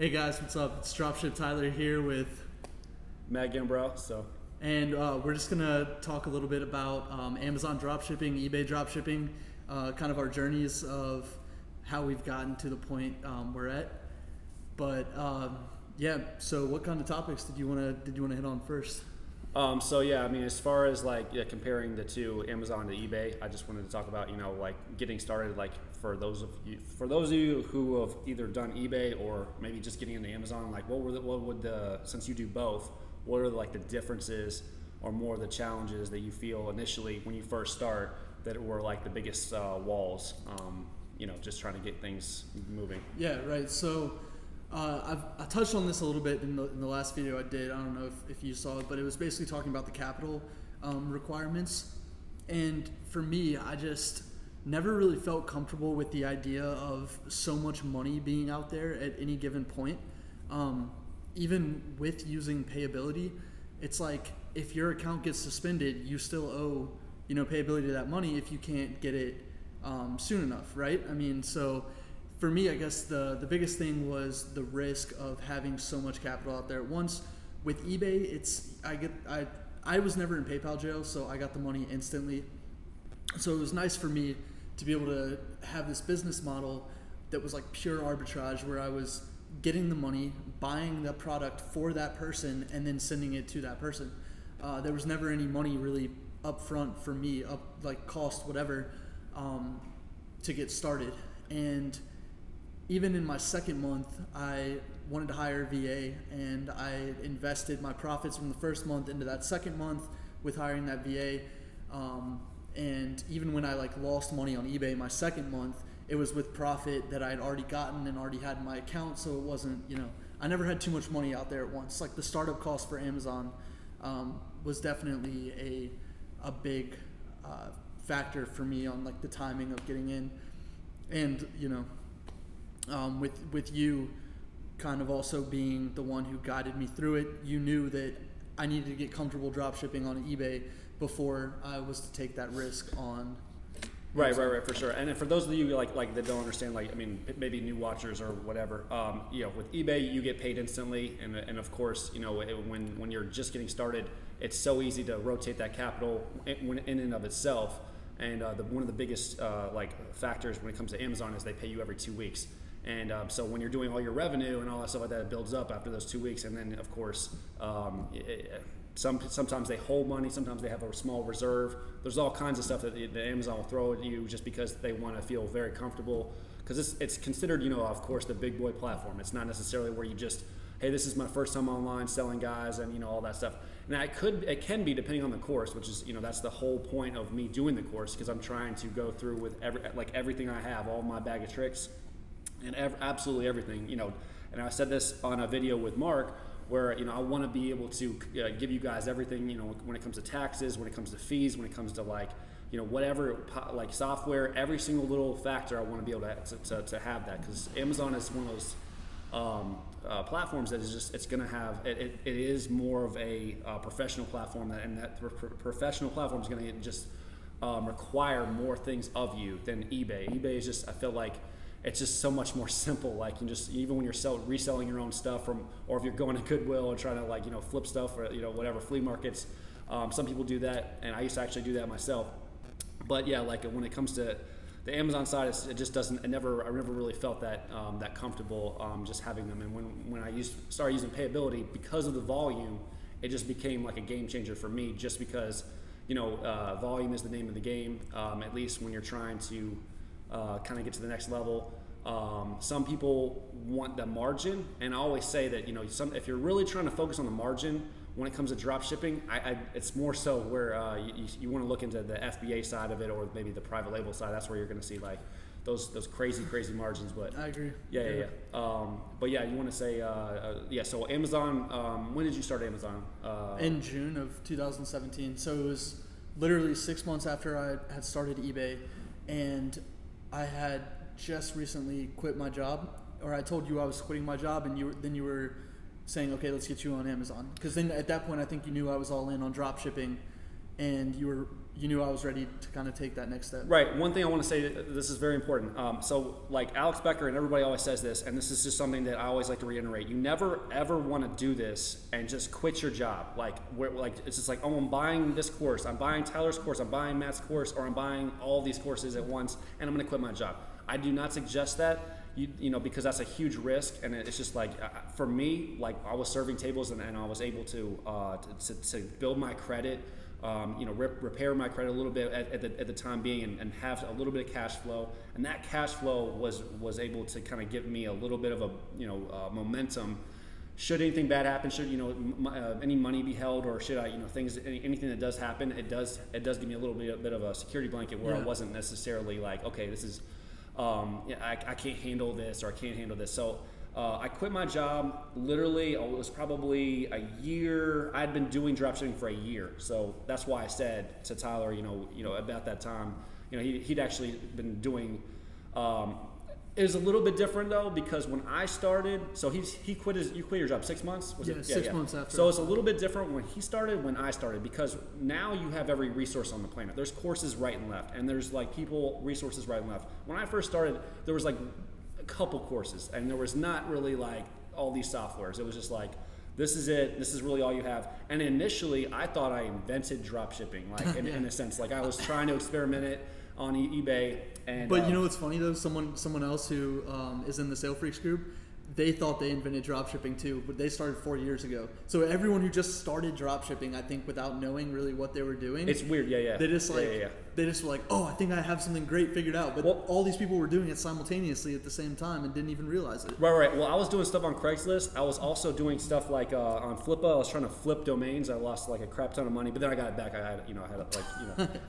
Hey guys, what's up? It's Dropship Tyler here with, Matt Gambrell. and we're just gonna talk a little bit about Amazon dropshipping, eBay dropshipping, kind of our journeys of how we've gotten to the point we're at. But yeah, so what kind of topics did you wanna hit on first? As far as comparing the two, Amazon to eBay, I just wanted to talk about getting started. For those of you who have either done eBay or maybe just getting into Amazon, since you do both, what are the differences or more of the challenges that you feel initially when you first start that were the biggest walls? Just trying to get things moving. Yeah, right. So. I touched on this a little bit in the last video I did. I don't know if you saw it, but it was basically talking about the capital requirements. And for me, I just never really felt comfortable with the idea of so much money being out there at any given point. Even with using payability, it's like if your account gets suspended, you still owe payability to that money if you can't get it soon enough, right? I mean, so. For me, I guess the biggest thing was the risk of having so much capital out there at once. With eBay, I was never in PayPal jail, so I got the money instantly. So it was nice for me to be able to have this business model that was like pure arbitrage, where I was getting the money, buying the product for that person, and then sending it to that person. There was never any money really up front for me, cost whatever, to get started. And even in my second month, I wanted to hire a VA, and I invested my profits from the first month into that second month with hiring that VA. And even when I lost money on eBay my second month, it was with profit that I had already gotten and already had in my account. So it wasn't, I never had too much money out there at once. The startup cost for Amazon was definitely a big factor for me on the timing of getting in. And with you kind of also being the one who guided me through it, you knew that I needed to get comfortable drop shipping on eBay before I was to take that risk on. Right, for sure. And for those of you that don't understand, maybe new watchers or whatever, with eBay you get paid instantly, and of course, when you're just getting started, it's so easy to rotate that capital in and of itself. And one of the biggest factors when it comes to Amazon is they pay you every 2 weeks. And so when you're doing all your revenue and all that stuff like that, it builds up after those 2 weeks. And then, of course, sometimes they hold money. Sometimes they have a small reserve. There's all kinds of stuff that Amazon will throw at you just because they want to feel very comfortable. Because it's considered, of course, the big boy platform. It's not necessarily where you just, hey, this is my first time online selling, guys, and all that stuff. Now it can be depending on the course, which is that's the whole point of me doing the course, because I'm trying to go through with everything I have, all my bag of tricks. And absolutely everything, and I said this on a video with Mark, where I want to be able to give you guys everything, when it comes to taxes, when it comes to fees, when it comes to whatever software, every single little factor. I want to be able to have that, because Amazon is one of those platforms that is just, it's going to have it is more of a professional platform, and that professional platform is going to just require more things of you than eBay. eBay is just, I feel like, it's just so much more simple. You just, even when you're reselling your own stuff or if you're going to Goodwill and trying to flip stuff or whatever, flea markets. Some people do that, and I used to actually do that myself. But yeah, when it comes to the Amazon side, it just doesn't. I never really felt that that comfortable just having them. And when I started using payability, because of the volume, it just became a game changer for me. Just because volume is the name of the game. At least when you're trying to kind of get to the next level. Some people want the margin, and I always say that if you're really trying to focus on the margin when it comes to drop shipping, it's more so where you want to look into the FBA side of it, or maybe the private label side. That's where you're going to see those crazy margins. But I agree. Yeah. But yeah, you want to say So Amazon. When did you start Amazon? In June of 2017. So it was literally 6 months after I had started eBay, and I had just recently quit my job, or I told you I was quitting my job, and you were saying, okay, let's get you on Amazon. Because then at that point, I think you knew I was all in on drop shipping, and you knew I was ready to kind of take that next step. Right. One thing I want to say, this is very important. So like Alex Becker and everybody always says this, and this is just something that I always like to reiterate. You never ever want to do this and just quit your job. Like it's just like, oh, I'm buying this course, I'm buying Tyler's course, I'm buying Matt's course, or I'm buying all these courses at once, and I'm going to quit my job. I do not suggest that. You know, because that's a huge risk, and it's just like for me, like I was serving tables and I was able to build my credit, you know, repair my credit a little bit at the time being, and have a little bit of cash flow, and that cash flow was able to kind of give me a little bit of a momentum. Should anything bad happen, should any money be held, or should I anything that does happen, it does give me a little bit of a security blanket where I wasn't necessarily like, okay, this is. I can't handle this, or I can't handle this. So I quit my job. Literally, it was probably a year. I'd been doing dropshipping for a year, so that's why I said to Tyler, about that time, he'd actually been doing. It was a little bit different though, because when I started, so you quit your job 6 months? Was it? 6 months after. So it's a little bit different when he started, when I started, because now you have every resource on the planet. There's courses right and left, and there's like resources right and left. When I first started, there was like a couple courses, and there was not really like all these softwares. It was just like, this is it. This is really all you have. And initially, I thought I invented dropshipping, like in a sense, like I was trying to experiment it on eBay. But you know what's funny though? Someone else who is in the Sale Freaks group, they thought they invented dropshipping too, but they started 4 years ago. So everyone who just started dropshipping, I think, without knowing really what they were doing, it's weird. They just they just were like, oh, I think I have something great figured out. But all these people were doing it simultaneously at the same time and didn't even realize it. Right. Well, I was doing stuff on Craigslist. I was also doing stuff like on Flippa. I was trying to flip domains. I lost like a crap ton of money, but then I got it back. I had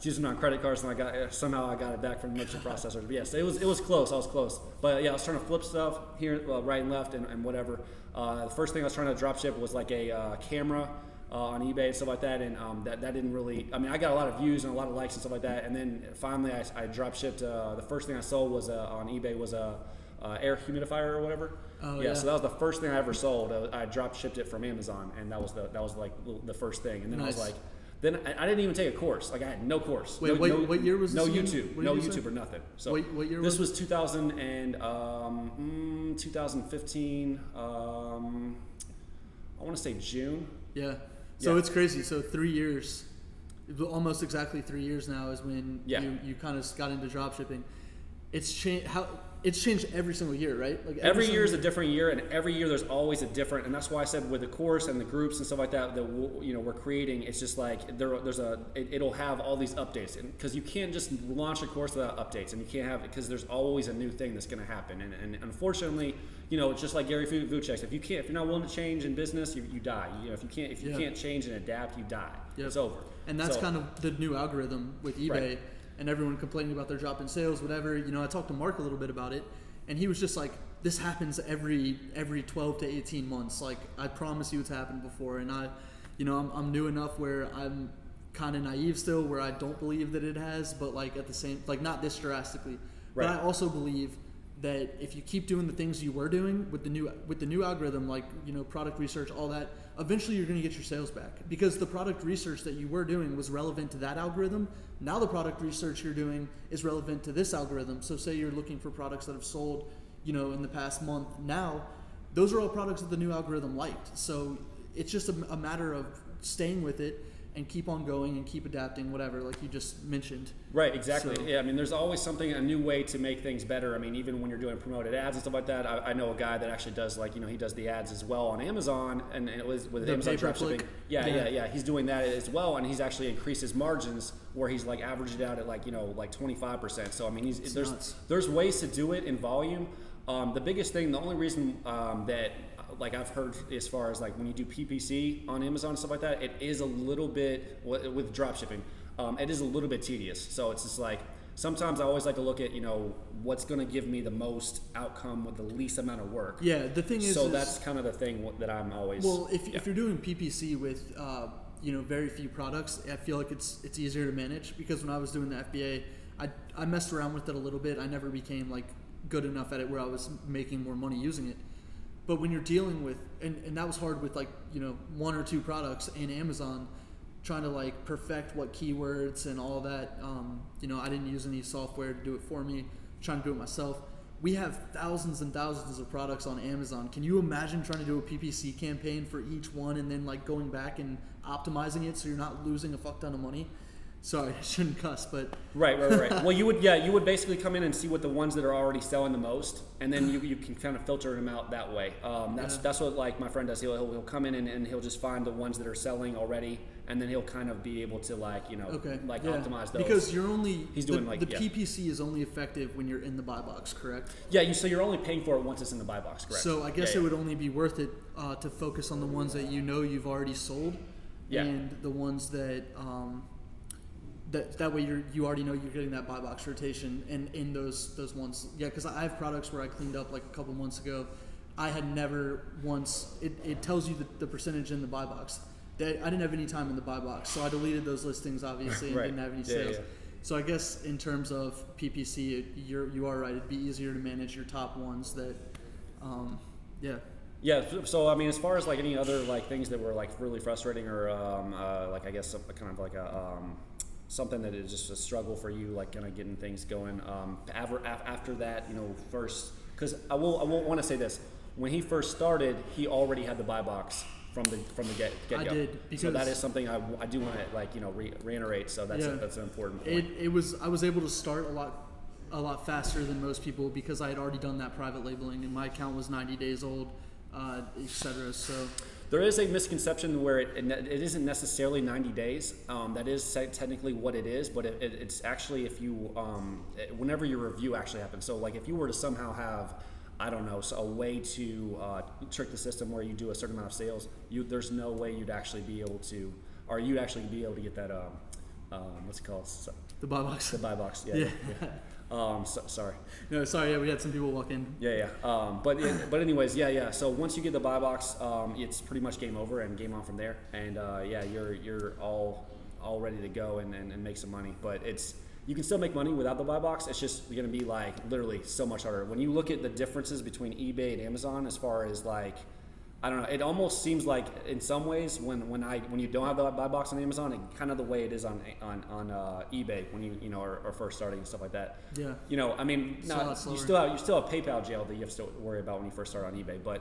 using it on credit cards, and somehow I got it back from the merchant processor. But yes, it was close. I was close. But yeah, I was trying to flip stuff here, right and left, and whatever. The first thing I was trying to drop ship was like a camera. On eBay and stuff like that, and that didn't really. I mean, I got a lot of views and a lot of likes and stuff like that. And then finally, I drop shipped. The first thing I sold was on eBay was a air humidifier or whatever. Oh, yeah. So that was the first thing I ever sold. I drop shipped it from Amazon, and that was like the first thing. And then nice. I was like, then I didn't even take a course. Like I had no course. Wait, what year was this? No YouTube, no YouTube or nothing. So what year this was 2015. I want to say June. Yeah. So it's crazy. So 3 years, almost exactly 3 years now is when you kind of got into dropshipping. It's changed every single year, right? Like every year is a different year, and every year there's always a different. And that's why I said with the course and the groups and stuff like that we're creating. It's just like it'll have all these updates, because you can't just launch a course without updates, and you can't have it because there's always a new thing that's going to happen. And unfortunately, it's just like Gary Vaynerchuk's. If you're not willing to change in business, you die. If you can't change and adapt, you die. Yep. It's over. And that's kind of the new algorithm with eBay. Right. And everyone complaining about their drop in sales, whatever. I talked to Mark a little bit about it, and he was just like, this happens every 12 to 18 months. Like, I promise you it's happened before. And I'm new enough where I'm kind of naive still, where I don't believe that it has, but like at the same, like not this drastically. Right. But I also believe that if you keep doing the things you were doing with the new algorithm, like product research, all that, eventually you're going to get your sales back, because the product research that you were doing was relevant to that algorithm. Now the product research you're doing is relevant to this algorithm. So say you're looking for products that have sold, in the past month. Now those are all products that the new algorithm liked. So it's just a matter of staying with it and keep on going and keep adapting, whatever, like you just mentioned. Right, exactly. So, yeah, I mean, there's always a new way to make things better. I mean, even when you're doing promoted ads and stuff like that, I know a guy that actually does he does the ads as well on Amazon, and it was with Amazon dropshipping. Yeah. He's doing that as well, and he's actually increased his margins where he's like averaged it out at like 25%. So I mean, there's ways to do it in volume. The biggest thing, the only reason that like I've heard as far as like when you do PPC on Amazon and stuff like that, it is a little bit with dropshipping. It is a little bit tedious. So it's just like sometimes I always like to look at what's going to give me the most outcome with the least amount of work. Yeah, the thing is, so that's kind of the thing that I'm always. Well, if you're doing PPC with very few products, I feel like it's easier to manage, because when I was doing the FBA, I messed around with it a little bit. I never became like good enough at it where I was making more money using it. But when you're dealing with, and that was hard with like, 1 or 2 products in Amazon, trying to like perfect what keywords and all that. You know, I didn't use any software to do it for me. Trying to do it myself. We have thousands and thousands of products on Amazon. Can you imagine trying to do a PPC campaign for each one and then like going back and optimizing it so you're not losing a fuck ton of money? Sorry, I shouldn't cuss, but right. Well, you would basically come in and see what the ones that are already selling the most, and then you can kind of filter them out that way. That's what like my friend does. He'll come in and he'll just find the ones that are selling already, and then he'll kind of be able to optimize those. Because he's doing the PPC is only effective when you're in the buy box, correct? Yeah, so you're only paying for it once it's in the buy box, correct? So I guess it would only be worth it to focus on the ones that you know you've already sold, and the ones that. That way you already know you're getting that buy box rotation, and in those ones, because I have products where I cleaned up like a couple months ago. I had never once. It tells you the percentage in the buy box. I didn't have any time in the buy box, so I deleted those listings obviously and didn't have any sales. So I guess in terms of PPC, you are right. It'd be easier to manage your top ones that, Yeah, so I mean, as far as like any other like things that were like really frustrating or like I guess kind of like a something that is just a struggle for you, like kind of getting things going. After that, you know, first, because I will want to say this: when he first started, he already had the buy box from the get go. I did, because so that is something I do want to reiterate. So that's an important point. I was able to start a lot faster than most people because I had already done that private labeling, and my account was 90 days old, etc. So. There is a misconception where it isn't necessarily 90 days. That is technically what it is, but it's actually if you, whenever your review actually happens. So like if you were to somehow have, I don't know, a way to trick the system where you do a certain amount of sales, there's no way you'd actually be able to, or you'd actually be able to get that, what's it called? The buy box. The buy box, yeah. Sorry. No, sorry. Yeah, we had some people walk in. But anyways, So once you get the buy box, it's pretty much game over and game on from there. And you're all ready to go and make some money. But you can still make money without the buy box. It's just going to be like literally so much harder. When you look at the differences between eBay and Amazon, as far as like, I don't know, it almost seems like in some ways when you don't have the buy box on Amazon, it kind of the way it is on eBay when you are first starting and stuff like that. Yeah. You know, I mean, you still have PayPal jail that you have to worry about when you first start on eBay. But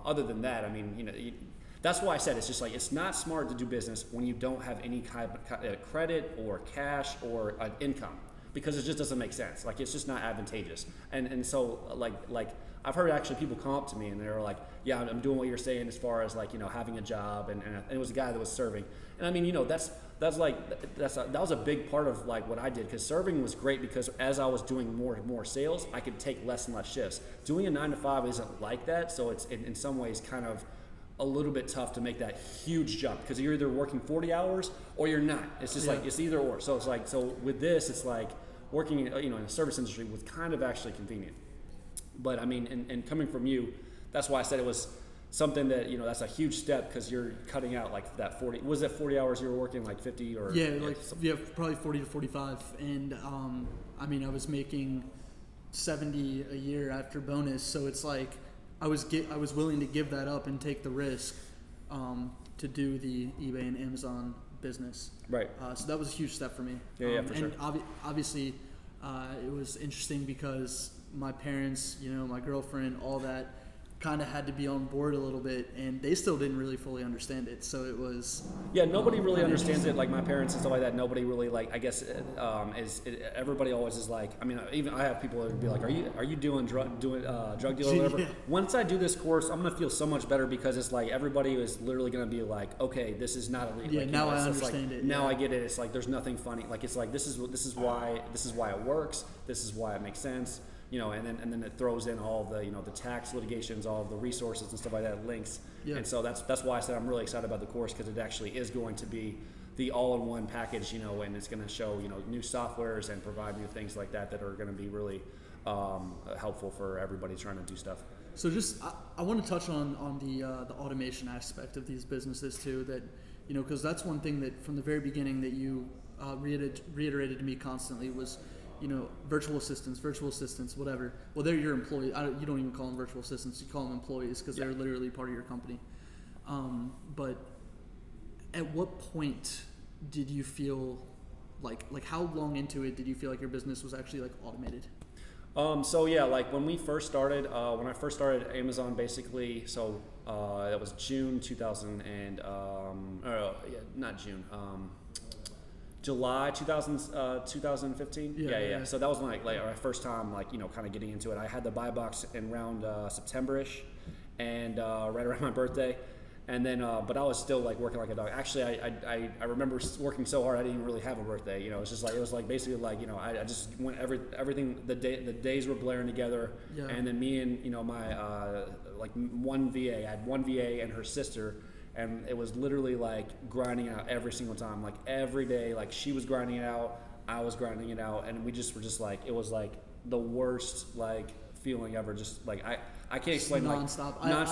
other than that, I mean, that's why I said it's just like it's not smart to do business when you don't have any kind of credit or cash or income, because it just doesn't make sense. Like it's just not advantageous. And so like I've heard actually people come up to me and they're like, yeah, I'm doing what you're saying as far as like, having a job. And it was a guy that was serving. And I mean, that was a big part of like what I did, because serving was great because as I was doing more and more sales, I could take less and less shifts. Doing a 9 to 5 isn't like that. So it's in some ways kind of a little bit tough to make that huge jump, because you're either working 40 hours or you're not. It's just like, it's either or. So it's like, so with this, it's like working, in the service industry was kind of actually convenient. But I mean, and coming from you, that's why I said it was something that, that's a huge step, because you're cutting out like that 40, was it 40 hours you were working, like 50 or? Probably 40 to 45. And I mean, I was making 70 a year after bonus. So it's like, I was willing to give that up and take the risk to do the eBay and Amazon business. Right. So that was a huge step for me. For sure. And obviously, it was interesting because my parents, my girlfriend, all that kind of had to be on board a little bit, and they still didn't really fully understand it. So it was nobody really understands it. Like my parents and stuff like that, nobody really like. I guess everybody always is like. I mean, even I have people that would be like, "Are you doing drug deal or whatever?" Once I do this course, I'm gonna feel so much better, because it's like everybody is literally gonna be like, "Okay, this is not a like, now I understand it. Now I get it. It's like there's nothing funny. Like it's like this is why it works. This is why it makes sense." And then it throws in all the the tax litigations, all of the resources and stuff like that, links. Yeah. And so that's why I said I'm really excited about the course, because it actually is going to be the all-in-one package, and it's going to show new softwares and provide new things like that are going to be really helpful for everybody trying to do stuff. So just I want to touch on the automation aspect of these businesses too. That because that's one thing that from the very beginning that you reiterated to me constantly was. Virtual assistants, whatever. Well, they're your employees. You don't even call them virtual assistants. You call them employees, because they're literally part of your company. But At what point did you feel like how long into it did you feel like your business was actually like automated? So yeah, like when we first started, when I first started Amazon, basically, so that was June 2000 and not June, July 2015. Yeah. So that was like our first time, like, you know, kind of getting into it. I had the buy box in around September-ish, and right around my birthday. And then, but I was still like working like a dog. Actually, I remember working so hard I didn't even really have a birthday. You know, it's just like, it was like basically like, you know, I just went everything, the days were blaring together. Yeah. And then me and, you know, my like one VA, I had one VA and her sister, and it was literally like grinding out every single time, like every day. Like she was grinding it out, I was grinding it out, and we just were just like, it was like the worst like feeling ever. Just like I can't explain, nonstop. Like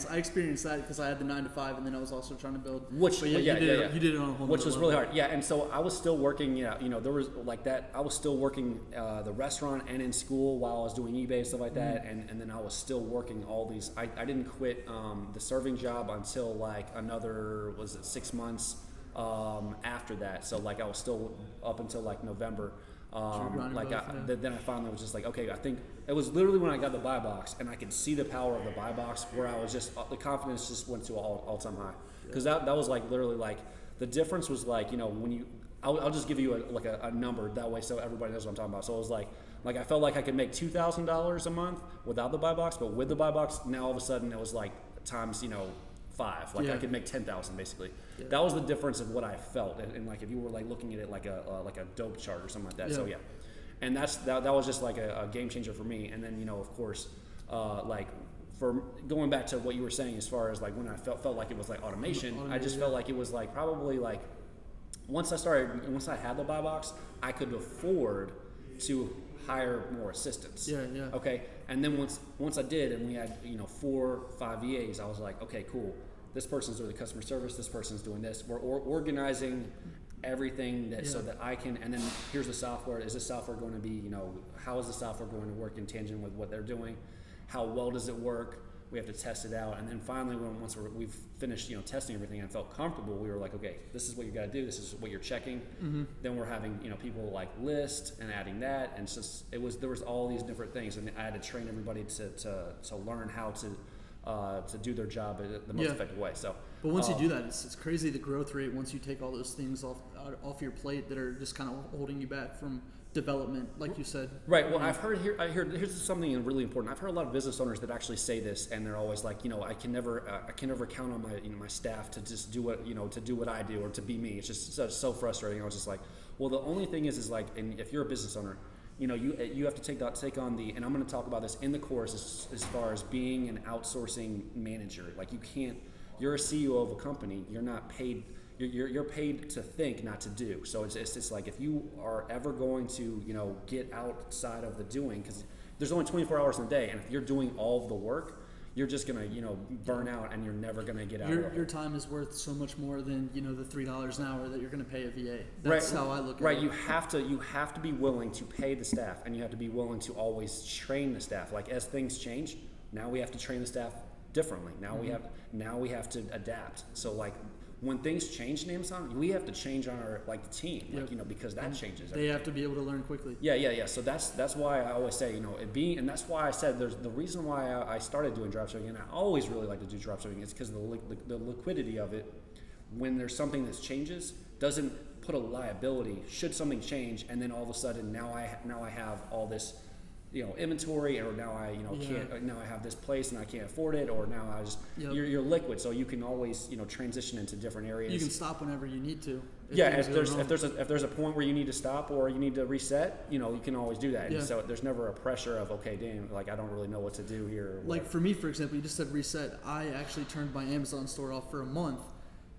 I experienced that because I had the 9 to 5, and then I was also trying to build. You did it on a whole. Which was level. really hard. Yeah, and so I was still working. Yeah, you know, there was like that. I was still working the restaurant and in school while I was doing eBay and stuff like that, and then I was still working all these. I didn't quit the serving job until like another 6 months after that. So like I was still up until like November. Then I finally was just like, okay, I think it was literally when I got the buy box and I could see the power of the buy box, where I was just, the confidence just went to all time high. Because that was like literally like, the difference was like, you know, when you, I'll just give you a number that way so everybody knows what I'm talking about. So it was like I felt like I could make $2,000 a month without the buy box, but with the buy box, now all of a sudden it was like times, you know, 5. Like I could make 10,000 basically. Yeah. That was the difference of what I felt, and like if you were like looking at it like a dope chart or something like that. Yeah. So yeah, and that was just like a game changer for me. And then, you know, of course, like for going back to what you were saying as far as like when I felt like it was like automation, I just felt like it was like probably like once I had the buy box, I could afford to hire more assistants. Yeah. Okay, and then once I did, and we had, you know, 4, 5 VAs, I was like, okay, cool. This person's doing the customer service. This person's doing this. We're organizing everything so that I can. And then here's the software. Is this software going to be, you know, how is the software going to work in tangent with what they're doing? How well does it work? We have to test it out. And then finally, once we've finished, you know, testing everything and felt comfortable, we were like, okay, this is what you got to do. This is what you're checking. Mm-hmm. Then we're having, you know, people like list and adding that, and it's just there was all these different things, and I had to train everybody to learn how to do their job the most effective way. So, but once you do that, it's crazy the growth rate once you take all those things off your plate that are just kind of holding you back from development, like you said. Right. Well, here's something really important. I've heard a lot of business owners that actually say this, and they're always like, you know, I can never count on my staff to just do what, you know, to do what I do or to be me. It's just so frustrating. I was just like, well, the only thing is like, and if you're a business owner, you know, you have to take on the, and I'm going to talk about this in the course as far as being an outsourcing manager. Like you're a CEO of a company. You're not paid. You're paid to think, not to do. So it's like if you are ever going to, you know, get outside of the doing, because there's only 24 hours in a day, and if you're doing all of the work, you're just gonna, you know, burn out, and you're never gonna get out of it. Your time is worth so much more than, you know, the $3 an hour that you're gonna pay a VA. That's how I look at it. Right. You have to be willing to pay the staff, and you have to be willing to always train the staff. Like as things change, now we have to train the staff differently. Now we have to adapt. So like when things change in Amazon, we have to change on our the team, you know, because that changes. They have to be able to learn quickly. Yeah. So that's why I always say, you know, and that's why I said there's the reason why I started doing dropshipping, and I always really like to do dropshipping, is because the liquidity of it. When there's something that changes, doesn't put a liability should something change, and then all of a sudden now I have all this, you know, inventory, or now I, you know, can't, now I have this place and I can't afford it, or now I just, you're liquid, so you can always, you know, transition into different areas. You can stop whenever you need to. If there's a point where you need to stop or you need to reset, you know, you can always do that. And so there's never a pressure of, okay, damn, like I don't really know what to do here. Like for me, for example, you just said reset. I actually turned my Amazon store off for a month,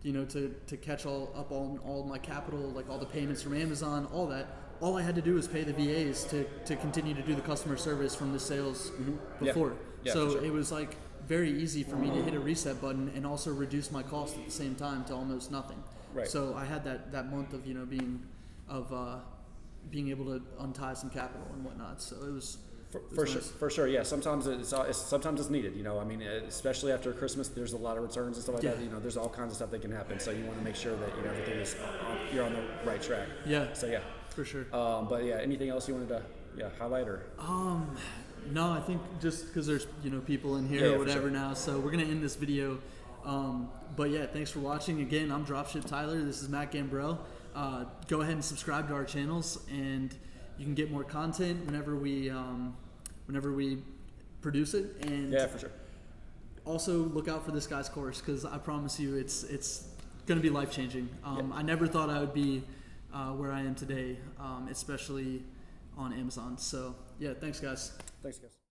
you know, to catch up on all my capital, like all the payments from Amazon, all that. All I had to do was pay the VAs to continue to do the customer service from the sales before. Yeah, so sure. It was like very easy for me to hit a reset button and also reduce my cost at the same time to almost nothing. Right. So I had that month of, you know, being able to untie some capital and whatnot. So it was For sure, yeah. Sometimes it's needed. You know, I mean, especially after Christmas, there's a lot of returns and stuff like that. You know, there's all kinds of stuff that can happen. So you want to make sure that everything is you're on the right track. Yeah. So yeah, for sure. But yeah, anything else you wanted to highlight or? No, I think just because there's people in here or whatever sure. now, so we're gonna end this video. But yeah, thanks for watching. Again, I'm Dropship Tyler. This is Matt Gambrell. Go ahead and subscribe to our channels, and you can get more content whenever we produce it. And yeah, for sure. Also, look out for this guy's course, because I promise you, it's going to be life changing. I never thought I would be where I am today, especially on Amazon. So yeah, thanks guys. Thanks guys.